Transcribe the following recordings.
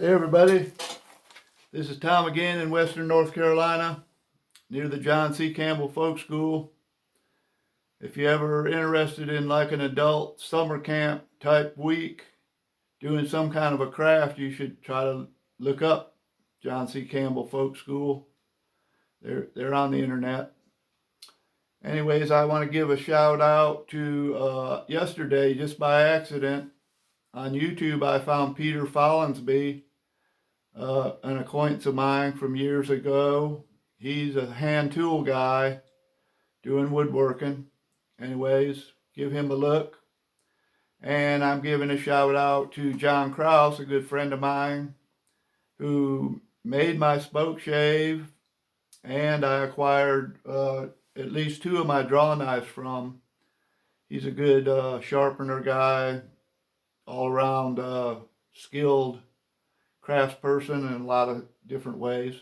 Hey everybody, this is Tom again in Western North Carolina, near the John C. Campbell Folk School. If you're ever interested in like an adult summer camp type week, doing some kind of a craft, you should try to look up John C. Campbell Folk School. They're on the internet. Anyways, I want to give a shout out to yesterday, just by accident, on YouTube I found Peter Follinsby, an acquaintance of mine from years ago. He's a hand tool guy doing woodworking. Anyways, give him a look. And I'm giving a shout out to John Krause, a good friend of mine, who made my spokeshave, and I acquired at least 2 of my draw knives from. He's a good sharpener guy, all around skilled craftsperson in a lot of different ways.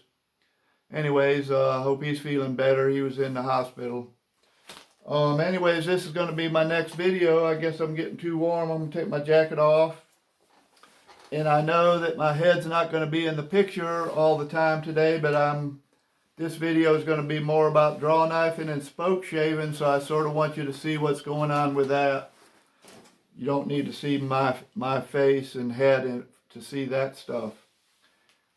Anyways, hope he's feeling better. He was in the hospital. Anyways, this is going to be my next video. I guess I'm getting too warm. I'm going to take my jacket off. And I know that my head's not going to be in the picture all the time today, but this video is going to be more about draw knifing and spoke shaving, so I sort of want you to see what's going on with that. You don't need to see my face and head to see that stuff.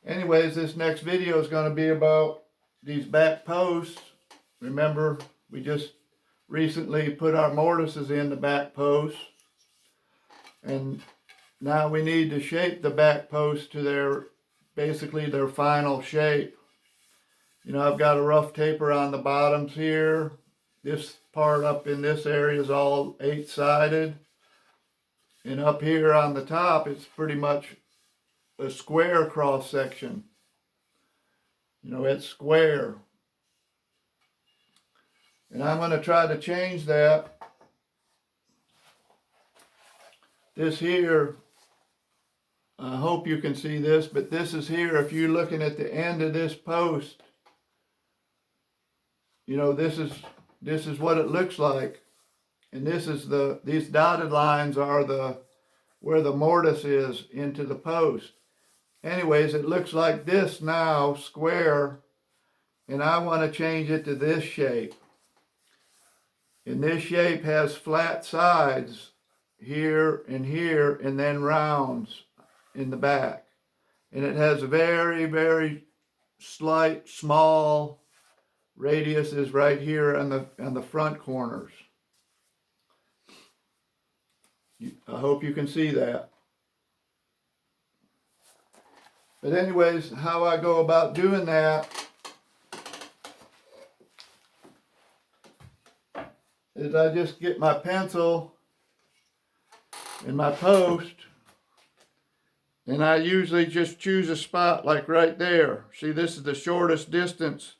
Anyways, this next video is going to be about these back posts. Remember, we just recently put our mortises in the back posts, and now we need to shape the back posts to basically their final shape. You know, I've got a rough taper on the bottoms here. This part up in this area is all 8-sided. And up here on the top, it's pretty much a square cross section. You know, it's square. And I'm going to try to change that. This here, I hope you can see this, but this is here. If you're looking at the end of this post, you know, this is what it looks like. And this is these dotted lines are where the mortise is into the post. Anyways, it looks like this now, square, and I want to change it to this shape. And this shape has flat sides here, and then rounds in the back. And it has very, very slight, small radiuses right here on the front corners. I hope you can see that. But anyways, how I go about doing that is I just get my pencil and my post, and I usually just choose a spot like right there. See, this is the shortest distance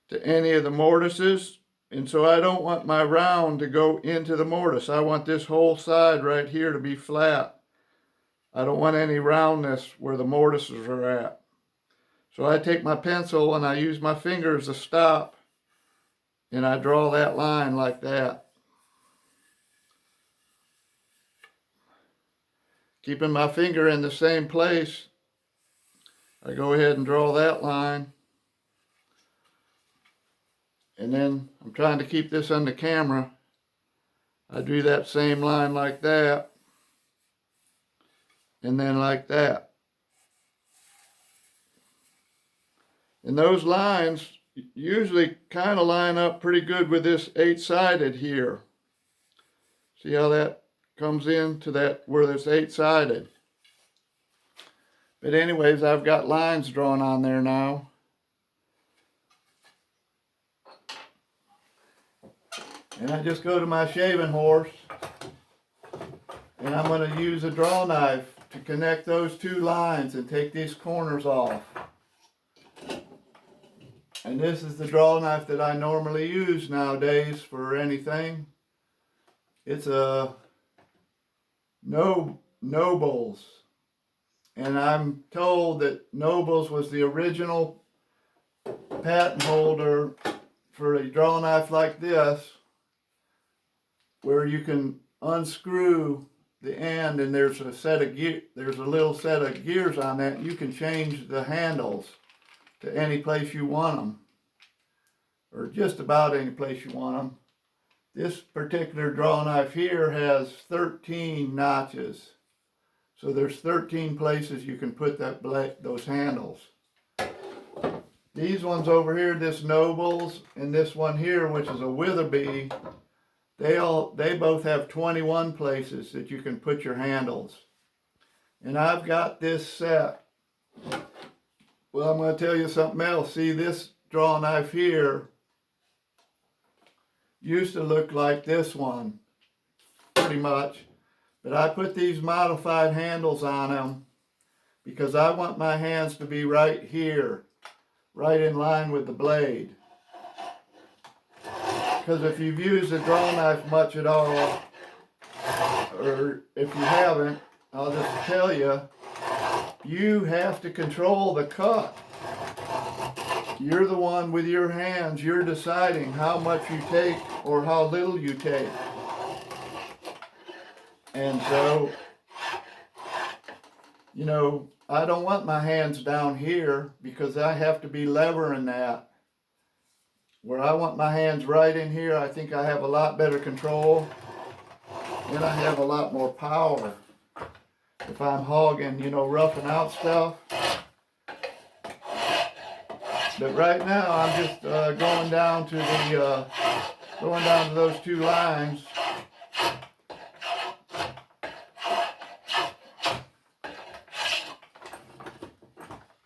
to any of the mortises. And so I don't want my round to go into the mortise. I want this whole side right here to be flat. I don't want any roundness where the mortises are at. So I take my pencil and I use my fingers to stop, and I draw that line like that. Keeping my finger in the same place, I go ahead and draw that line. And then I'm trying to keep this on the camera. I do that same line like that. And then like that. And those lines usually kind of line up pretty good with this 8-sided here. See how that comes into that where it's 8-sided. But anyways, I've got lines drawn on there now. And I just go to my shaving horse, and I'm going to use a draw knife to connect those 2 lines and take these corners off. And this is the draw knife that I normally use nowadays for anything. It's a Nobles. And I'm told that Nobles was the original patent holder for a draw knife like this, where you can unscrew the end, and there's a little set of gears on that. You can change the handles to any place you want them, or just about any place you want them. This particular draw knife here has 13 notches. So there's 13 places you can put those handles. These ones over here, this Nobles and this one here, which is a Witherby, they both have 21 places that you can put your handles. And I've got this set. Well, I'm going to tell you something else. See, this draw knife here used to look like this one, pretty much. But I put these modified handles on them because I want my hands to be right here, right in line with the blade. Because if you've used a draw knife much at all, or if you haven't, I'll just tell you, you have to control the cut. You're the one with your hands. You're deciding how much you take or how little you take. And so, you know, I don't want my hands down here because I have to be levering that. Where I want my hands right in here, I think I have a lot better control and I have a lot more power. If I'm hogging, you know, roughing out stuff. But right now I'm just going down to those two lines.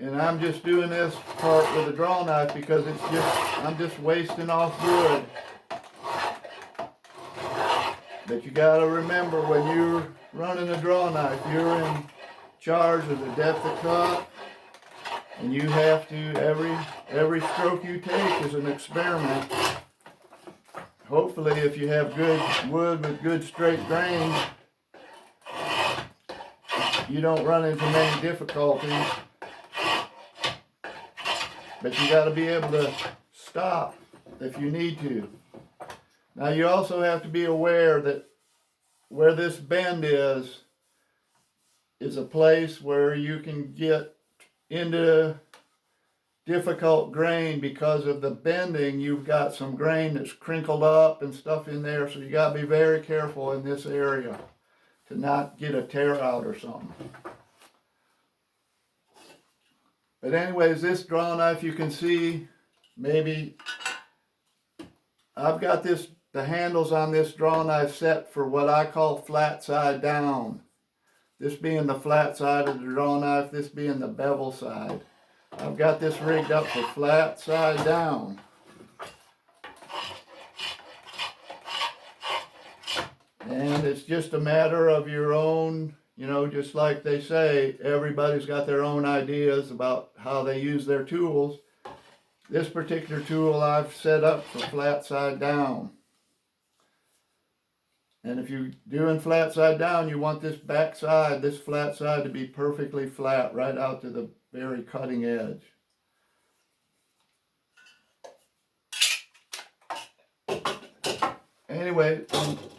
And I'm just doing this part with a draw knife because I'm just wasting off wood. But you gotta remember, when you're running a draw knife, you're in charge of the depth of cut, and you have to, every stroke you take is an experiment. Hopefully, if you have good wood with good straight grain, you don't run into many difficulties. But you got to be able to stop if you need to. Now you also have to be aware that where this bend is a place where you can get into difficult grain because of the bending. You've got some grain that's crinkled up and stuff in there, so you got to be very careful in this area to not get a tear out or something. But anyways, this draw knife, you can see, maybe I've got the handles on this draw knife set for what I call flat side down. This being the flat side of the draw knife, this being the bevel side. I've got this rigged up for flat side down. And it's just a matter of your own, you know, just like they say, everybody's got their own ideas about how they use their tools. This particular tool I've set up for flat side down. And if you're doing flat side down, you want this back side, this flat side, to be perfectly flat right out to the very cutting edge. Anyway,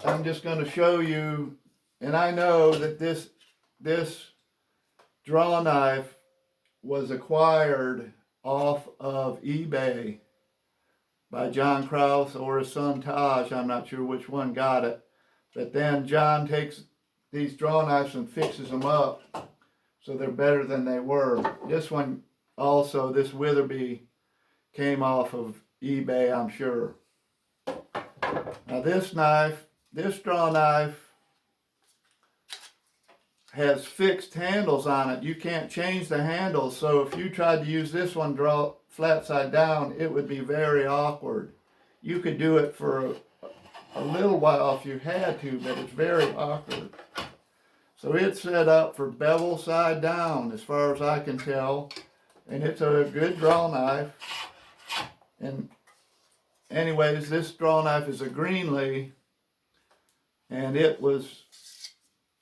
I'm just going to show you, and I know that this draw knife was acquired off of eBay by John Krause or his son Taj. I'm not sure which one got it. But then John takes these draw knives and fixes them up so they're better than they were. This one also, this Witherby, came off of eBay, I'm sure. Now this draw knife has fixed handles on it. You can't change the handles, so if you tried to use this one flat side down, it would be very awkward. You could do it for a little while if you had to, but it's very awkward. So it's set up for bevel side down as far as I can tell, and it's a good draw knife. And anyways, this draw knife is a Greenlee, and it was,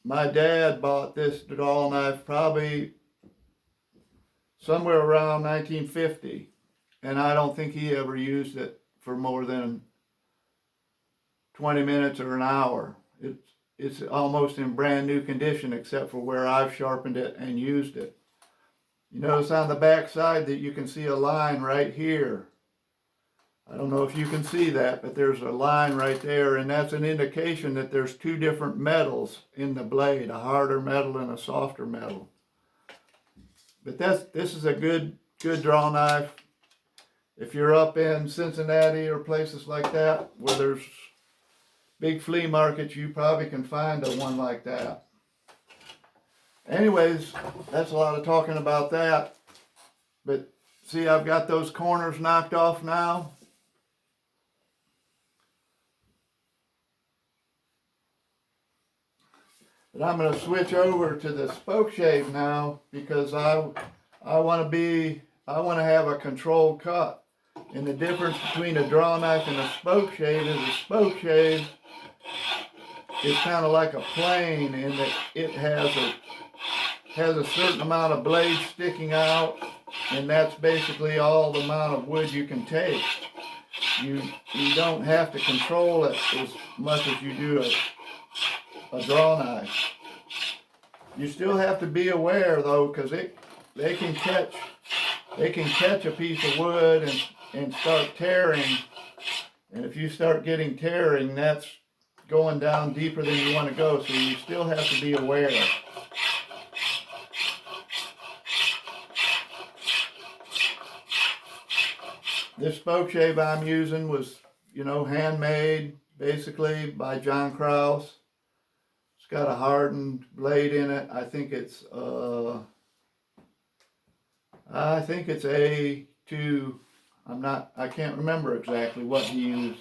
my dad bought this draw knife probably somewhere around 1950, and I don't think he ever used it for more than 20 minutes or an hour. it's almost in brand new condition except for where I've sharpened it and used it. You notice on the back side that you can see a line right here. I don't know if you can see that, but there's a line right there, and that's an indication that there's two different metals in the blade, a harder metal and a softer metal. But this is a good draw knife. If you're up in Cincinnati or places like that where there's big flea markets, you probably can find a one like that. Anyways, that's a lot of talking about that. But see, I've got those corners knocked off now. But I'm going to switch over to the spokeshave now because I want to have a controlled cut. And the difference between a draw knife and a spokeshave is a spokeshave is kind of like a plane in that it has a certain amount of blade sticking out, and that's basically all the amount of wood you can take. You don't have to control it as much as you do a draw knife. You still have to be aware though, because they can catch a piece of wood and start tearing. And if you start getting tearing, that's going down deeper than you want to go. So you still have to be aware. This spokeshave I'm using was, handmade basically by John Krause. It's got a hardened blade in it. I think it's A2. I can't remember exactly what he used.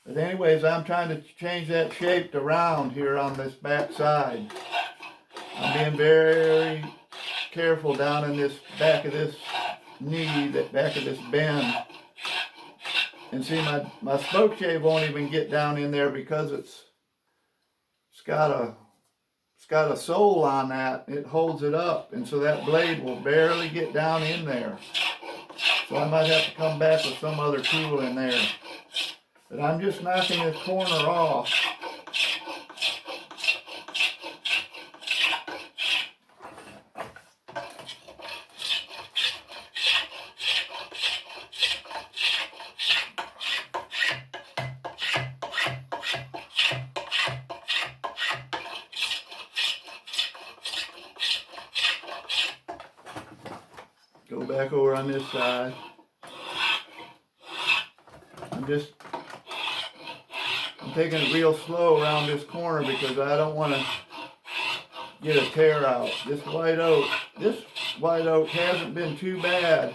But anyways, I'm trying to change that shape around here on this back side. I'm being very careful down in this back of this knee, that back of this bend. And see, my spokeshave won't even get down in there because it's got a sole on that. It holds it up, and so that blade will barely get down in there. So I might have to come back with some other tool in there. But I'm just knocking this corner off. Go back over on this side. I'm taking it real slow around this corner because I don't want to get a tear out. This white oak hasn't been too bad.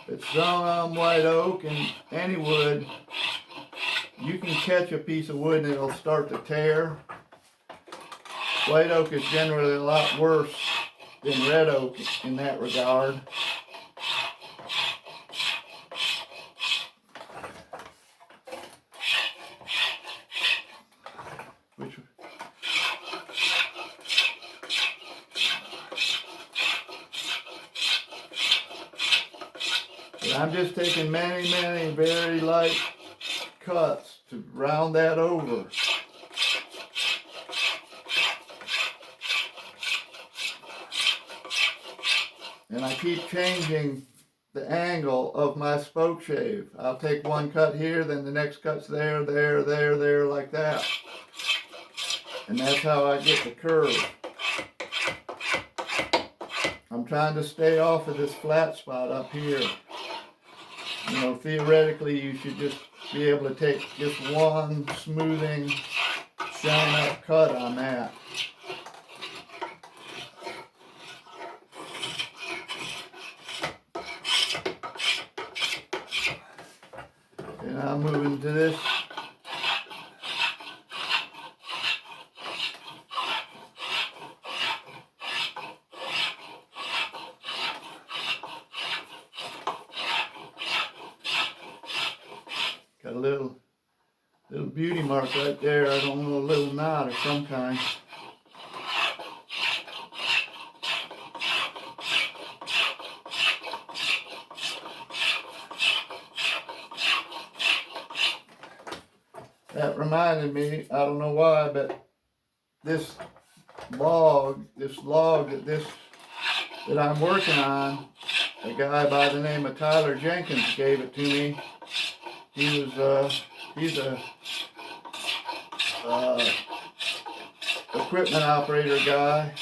But some white oak and any wood, you can catch a piece of wood and it'll start to tear. White oak is generally a lot worse than red oak in that regard. I'm just taking many, many very light cuts to round that over. And I keep changing the angle of my spokeshave. I'll take one cut here, then the next cut's there, like that. And that's how I get the curve. I'm trying to stay off of this flat spot up here. Theoretically, you should just be able to take just one smoothing, shine up cut on that. And I'm moving to this. Got a little beauty mark right there. I don't know, a little knot of some kind. that reminded me, I don't know why, but this log that I'm working on, a guy by the name of Tyler Jenkins gave it to me. He's a equipment operator guy,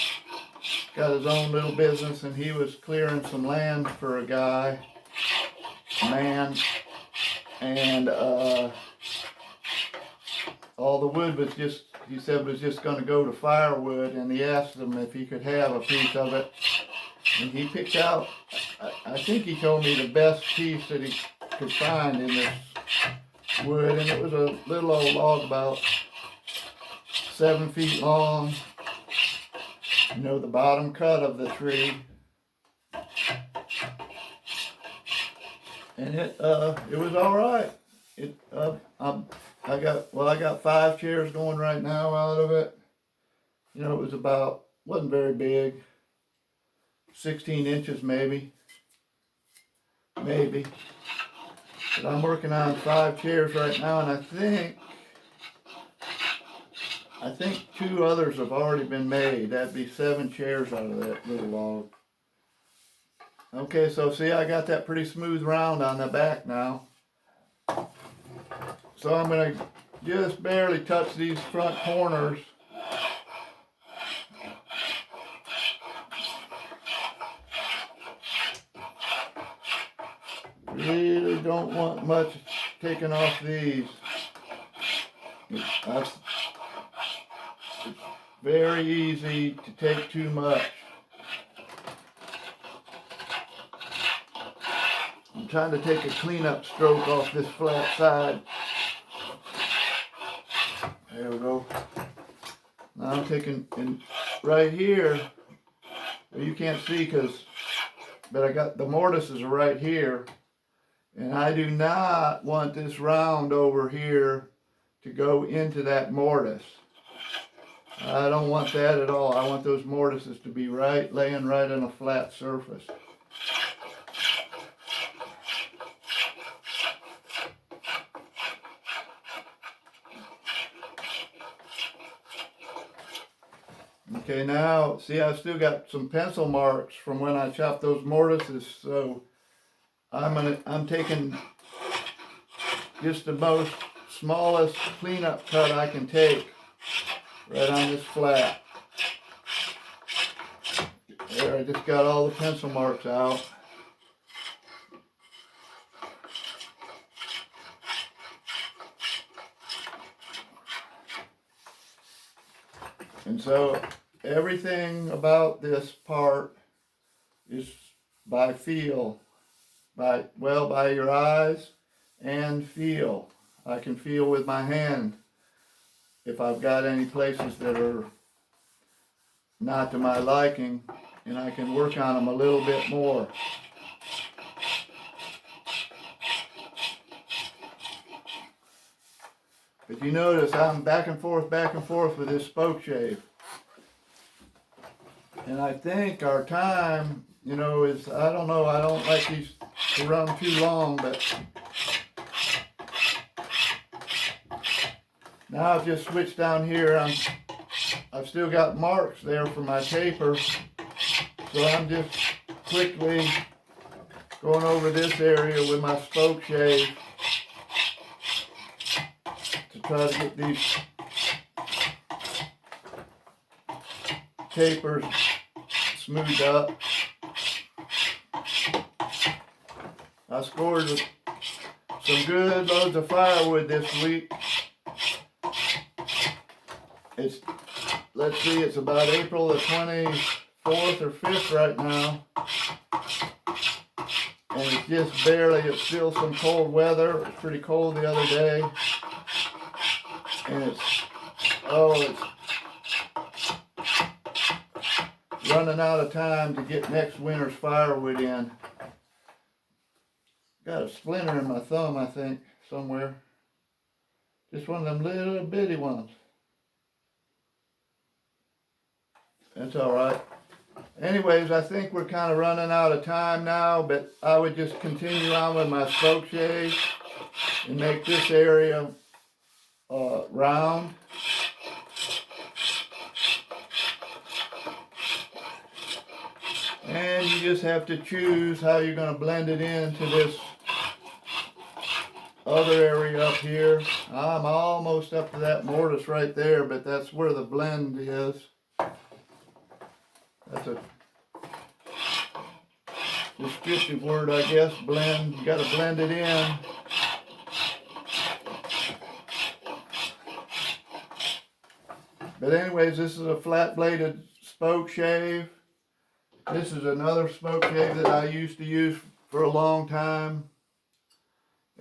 got his own little business, and he was clearing some land for a man, and all the wood was just, he said, was just going to go to firewood, and he asked him if he could have a piece of it, and he picked out, I think he told me, the best piece that he could find in this wood, and it was a little old log about 7 feet long, you know, the bottom cut of the tree, and it was all right. I got 5 chairs going right now out of it. You know, it was wasn't very big, 16 inches maybe. But I'm working on 5 chairs right now, and I think 2 others have already been made. That'd be 7 chairs out of that little log. Okay, so see, I got that pretty smooth round on the back now. So I'm going to just barely touch these front corners. Really don't want much taken off these. It's very easy to take too much. I'm trying to take a cleanup stroke off this flat side. There we go. Now I'm taking, and right here, you can't see but I got the mortises are right here, and I do not want this round over here to go into that mortise. I don't want that at all. I want those mortises to be laying right on a flat surface. Okay, now, see, I've still got some pencil marks from when I chopped those mortises, so I'm taking just the smallest cleanup cut I can take right on this flat. There, I just got all the pencil marks out. And so everything about this part is by feel, by your eyes and feel. I can feel with my hand if I've got any places that are not to my liking, and I can work on them a little bit more. If you notice, I'm back and forth with this spokeshave. And I think our time, you know, is, I don't know, I don't like these to run too long, but now I've just switched down here. I've still got marks there for my taper, so I'm just quickly going over this area with my spokeshave to try to get these tapers smoothed up. I scored with some good loads of firewood this week. Let's see, it's about April the 24th or 5th right now. And it's just barely, it's still some cold weather. It was pretty cold the other day. And it's running out of time to get next winter's firewood in. Got a splinter in my thumb, I think, somewhere. Just one of them little bitty ones. That's all right. Anyways, I think we're kind of running out of time now, but I would just continue on with my spokeshave and make this area round. And you just have to choose how you're going to blend it into this other area up here. I'm almost up to that mortise right there, but that's where the blend is. That's a descriptive word, I guess. Blend. You got to blend it in. But anyways, this is a flat-bladed spoke shave. This is another spoke shave that I used to use for a long time.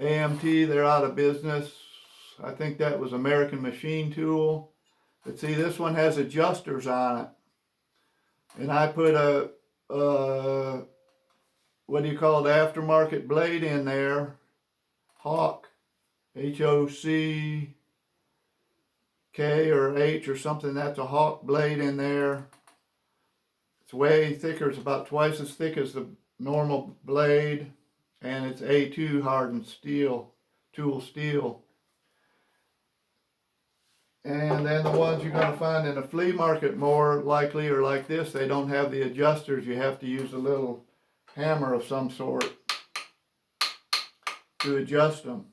AMT, they're out of business. I think that was American Machine Tool. But see, this one has adjusters on it. And I put a what do you call it, aftermarket blade in there. Hawk, H-O-C-K or H or something. That's a Hawk blade in there. It's way thicker. It's about twice as thick as the normal blade. And it's A2 hardened steel, tool steel. And then the ones you're going to find in the flea market more likely are like this. They don't have the adjusters. You have to use a little hammer of some sort to adjust them.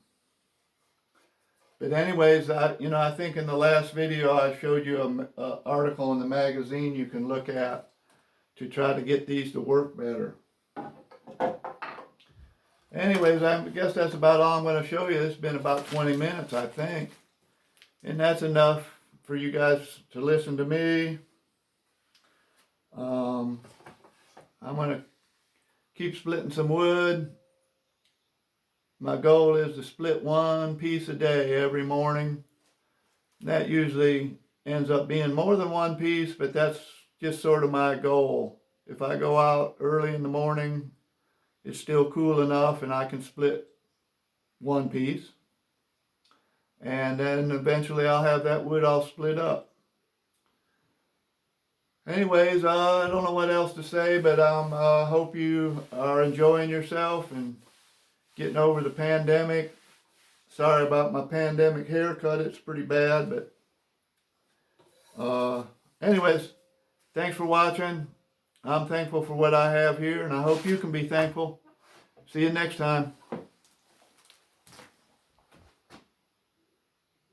But anyways, I think in the last video I showed you an article in the magazine you can look at to try to get these to work better. Anyways, I guess that's about all I'm going to show you. It's been about 20 minutes, I think. And that's enough for you guys to listen to me. I'm going to keep splitting some wood. My goal is to split one piece a day every morning. That usually ends up being more than one piece, but that's just sort of my goal. If I go out early in the morning, it's still cool enough and I can split one piece. And then eventually I'll have that wood all split up. Anyways, I don't know what else to say, but I hope you are enjoying yourself and getting over the pandemic. Sorry about my pandemic haircut. It's pretty bad, but anyways, thanks for watching. I'm thankful for what I have here, and I hope you can be thankful. See you next time.